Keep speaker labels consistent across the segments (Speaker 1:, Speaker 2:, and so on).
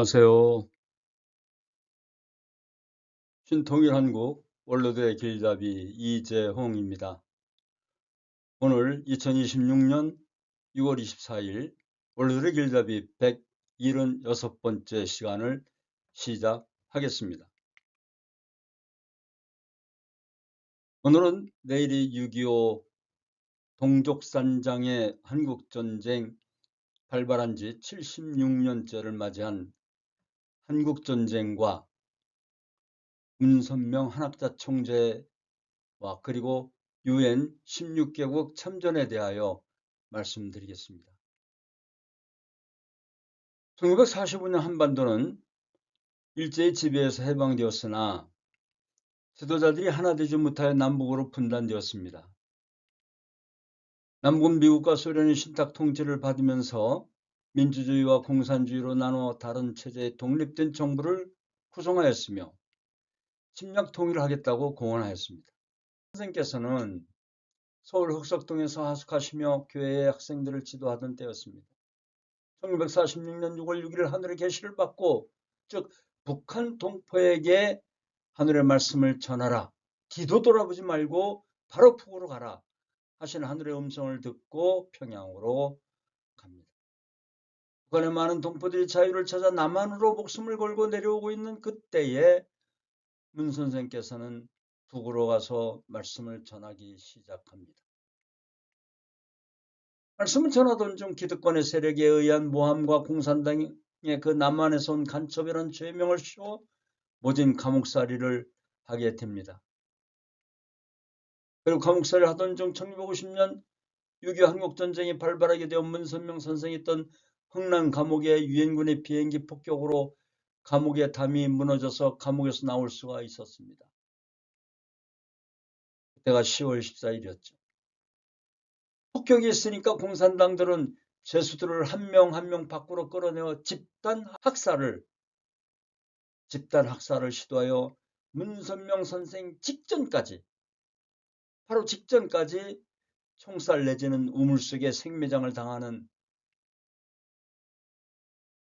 Speaker 1: 안녕하세요. 신통일한국 원로대 길잡이 이재홍입니다. 오늘 2026년 6월 24일 원로대 길잡이 176번째 시간을 시작하겠습니다. 오늘은 내일이 6.25 동족산장의 한국전쟁 발발한 지 76년째를 맞이한 한국전쟁과 문선명 한학자 총재와 그리고 UN 16개국 참전에 대하여 말씀드리겠습니다. 1945년 한반도는 일제의 지배에서 해방되었으나 지도자들이 하나 되지 못하여 남북으로 분단되었습니다. 남북은 미국과 소련의 신탁 통치를 받으면서 민주주의와 공산주의로 나눠 다른 체제의 독립된 정부를 구성하였으며 침략 통일을 하겠다고 공언하였습니다. 선생께서는 서울 흑석동에서 하숙하시며 교회의 학생들을 지도하던 때였습니다. 1946년 6월 6일 하늘의 계시를 받고, 즉 북한 동포에게 하늘의 말씀을 전하라, 뒤도 돌아보지 말고 바로 북으로 가라 하신 하늘의 음성을 듣고 평양으로 갑니다. 북한의 많은 동포들이 자유를 찾아 남한으로 목숨을 걸고 내려오고 있는 그때에 문 선생께서는 북으로 가서 말씀을 전하기 시작합니다. 말씀을 전하던 중 기득권의 세력에 의한 모함과 공산당의 그 남한에서 온 간첩이라는 죄명을 씌워 모진 감옥살이를 하게 됩니다. 그리고 감옥살이를 하던 중 1950년 6.25 한국전쟁이 발발하게 되어 문선명 선생이 있던 흥남 감옥의 유엔군의 비행기 폭격으로 감옥의 담이 무너져서 감옥에서 나올 수가 있었습니다. 그때가 10월 14일이었죠. 폭격이 있으니까 공산당들은 죄수들을 한 명 한 명 밖으로 끌어내어 집단 학살을 시도하여 문선명 선생 직전까지, 바로 직전까지 총살 내지는 우물 속에 생매장을 당하는,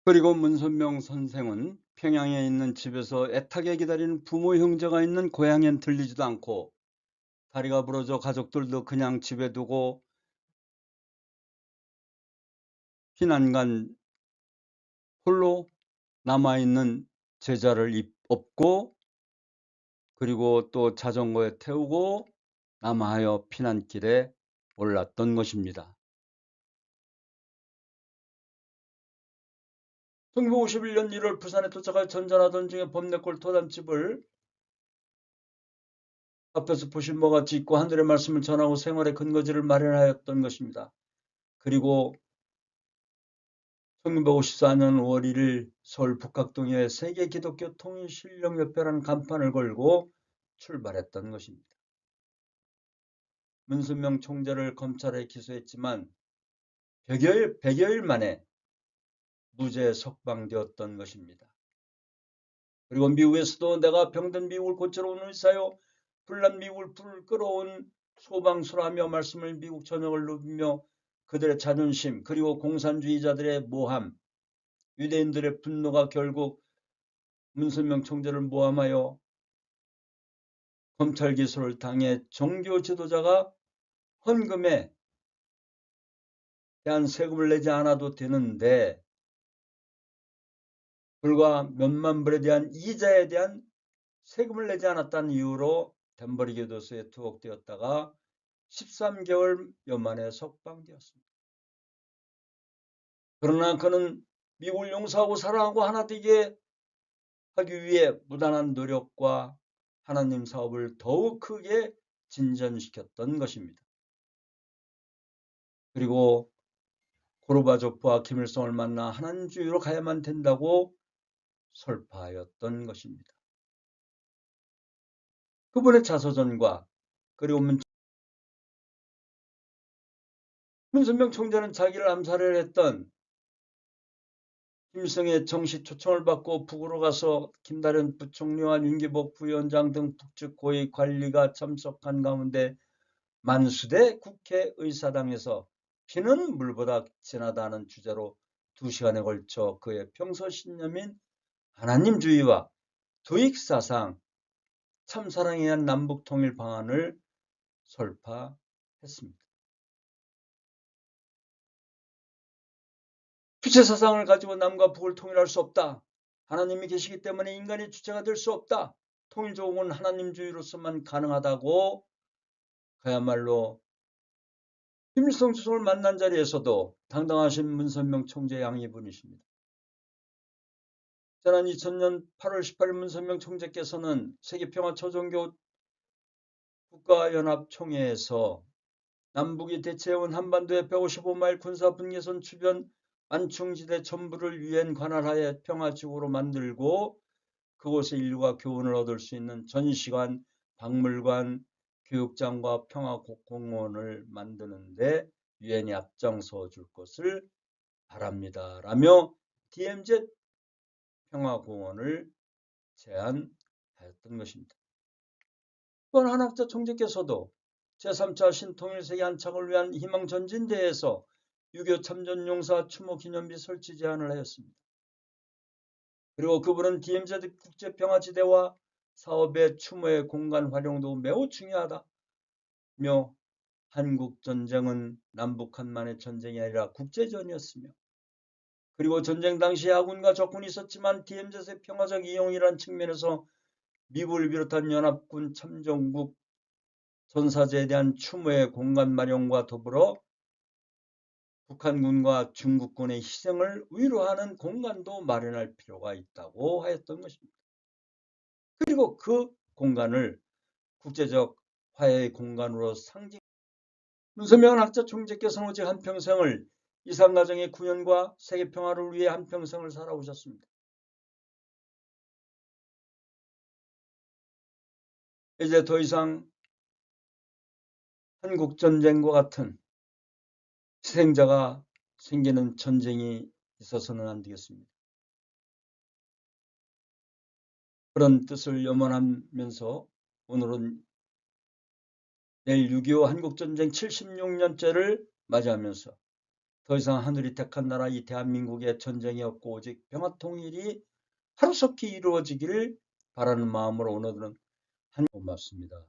Speaker 1: 그리고 문선명 선생은 평양에 있는 집에서 애타게 기다리는 부모 형제가 있는 고향엔 들리지도 않고 다리가 부러져 가족들도 그냥 집에 두고 피난간 홀로 남아있는 제자를 업고 그리고 또 자전거에 태우고 남하여 피난길에 올랐던 것입니다. 1951년 1월 부산에 도착할 전전하던 중에 범내골 도담집을 앞에서 보신 바와 같이 있고 하늘의 말씀을 전하고 생활의 근거지를 마련하였던 것입니다. 그리고 1954년 5월 1일 서울 북학동에 세계 기독교 통일신령협회라는 간판을 걸고 출발했던 것입니다. 문선명 총재를 검찰에 기소했지만 100여일 만에 무죄 석방되었던 것입니다. 그리고 미국에서도 내가 병든 미국을 고치러 온 의사요, 불난 미국을 불을 끌어온 소방수라며 말씀을 미국 전역을 누비며 그들의 자존심 그리고 공산주의자들의 모함, 유대인들의 분노가 결국 문선명 총재를 모함하여 검찰 기소를 당해 종교 지도자가 헌금에 대한 세금을 내지 않아도 되는데 불과 몇만 불에 대한 이자에 대한 세금을 내지 않았다는 이유로 덴버리 교도소에 투옥되었다가 13개월여 만에 석방되었습니다. 그러나 그는 미국을 용서하고 사랑하고 하나 되게 하기 위해 무단한 노력과 하나님 사업을 더욱 크게 진전시켰던 것입니다. 그리고 고르바초프와 김일성을 만나 하나님주의로 가야만 된다고 설파하였던 것입니다. 그분의 자서전과 그리고 문선명 총재는 자기를 암살을 했던 김일성의 정식 초청을 받고 북으로 가서 김다련 부총리와 윤기복 부위원장 등 북측 고위 관리가 참석한 가운데 만수대 국회의사당에서 피는 물보다 진하다는 주제로 2시간에 걸쳐 그의 평소 신념인 하나님주의와 도익사상, 참사랑에 의한 남북통일 방안을 설파했습니다. 주체사상을 가지고 남과 북을 통일할 수 없다. 하나님이 계시기 때문에 인간이 주체가 될 수 없다. 통일조공은 하나님주의로서만 가능하다고 그야말로 김일성 주석을 만난 자리에서도 당당하신 문선명 총재 양이분이십니다. 지난 2000년 8월 18일 문선명 총재께서는 세계평화초정교 국가연합총회에서 남북이 대체해온 한반도의 155마일 군사분계선 주변 안충지대 전부를 유엔 관할하에 평화지구로 만들고 그곳에 인류가 교훈을 얻을 수 있는 전시관, 박물관, 교육장과 평화공원을 만드는데 유엔이 앞장서 줄 것을 바랍니다. 라며 DMZ 평화공원을 제안하였던 것입니다. 또한 한학자 총재께서도 제3차 신통일세계 안착을 위한 희망전진대회에서 6.25 참전용사 추모기념비 설치 제안을 하였습니다. 그리고 그분은 DMZ 국제평화지대와 사업의 추모의 공간 활용도 매우 중요하다며 한국전쟁은 남북한만의 전쟁이 아니라 국제전이었으며 그리고 전쟁 당시 아군과 적군이 있었지만 DMZ의 평화적 이용이라는 측면에서 미국을 비롯한 연합군 참전국 전사제에 대한 추모의 공간 마련과 더불어 북한군과 중국군의 희생을 위로하는 공간도 마련할 필요가 있다고 하였던 것입니다. 그리고 그 공간을 국제적 화해의 공간으로 상징. 문선명 학자 총재께서는 오직 한평생을 이산가정의 구현과 세계평화를 위해 한평생을 살아오셨습니다. 이제 더 이상 한국전쟁과 같은 희생자가 생기는 전쟁이 있어서는 안 되겠습니다. 그런 뜻을 염원하면서 오늘은 내일 6.25 한국전쟁 76년째를 맞이하면서 더 이상 하늘이 택한 나라 이 대한민국에 전쟁이 없고 오직 평화통일이 하루속히 이루어지기를 바라는 마음으로 오늘은 고맙습니다.